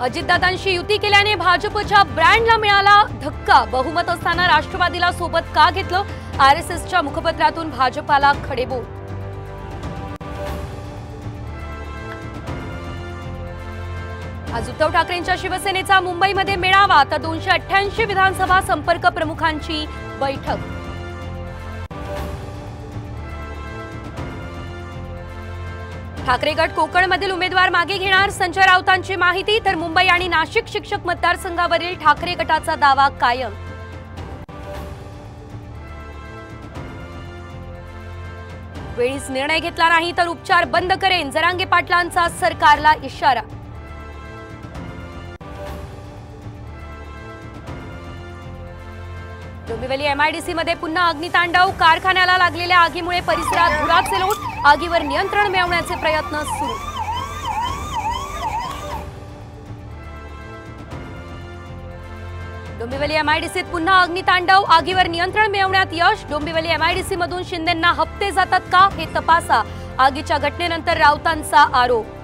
अजितदादांशी युती केल्याने भाजपच्या ब्रँडला मिळाला धक्का। बहुमत असताना राष्ट्रवादीला सोबत का घेतलं? आरएसएसच्या मुखपत्रातून भाजपाला खडेबोल। आज उद्धव ठाकरेंच्या शिवसेनेचा मुंबईमध्ये मेळावा, तर 288 विधानसभा संपर्क प्रमुखांची बैठक। ठाकरे गट कोकणमधील उमेदवार मागे घेणार, संजय राऊतांची माहिती। तर मुंबई आणि नाशिक शिक्षक मतदारसंघावरील ठाकरे गटाचा दावा कायम। वेळीच निर्णय घेतला नाही तर उपचार बंद करेन, जरांगे पाटलांचा सरकारला इशारा। डोंबिवली एमआयडीसी मध्ये पुन्हा अग्नितांडव, कारखान्याला लागलेल्या आगीमुळे परिसरात धुराचे लोट, आगीवर नियंत्रण मिळवण्याचे प्रयत्न सुरू। डोंबिवली एमआयडीसीत पुन्हा अग्नितांडव, आगीवर नियंत्रण मिळवण्यात यश। डोंबिवली एमआयडीसी मधून शिंदेंना हप्ते जातात का हे तपासा, आगीच्या घटनेनंतर राऊतांचा आरोप।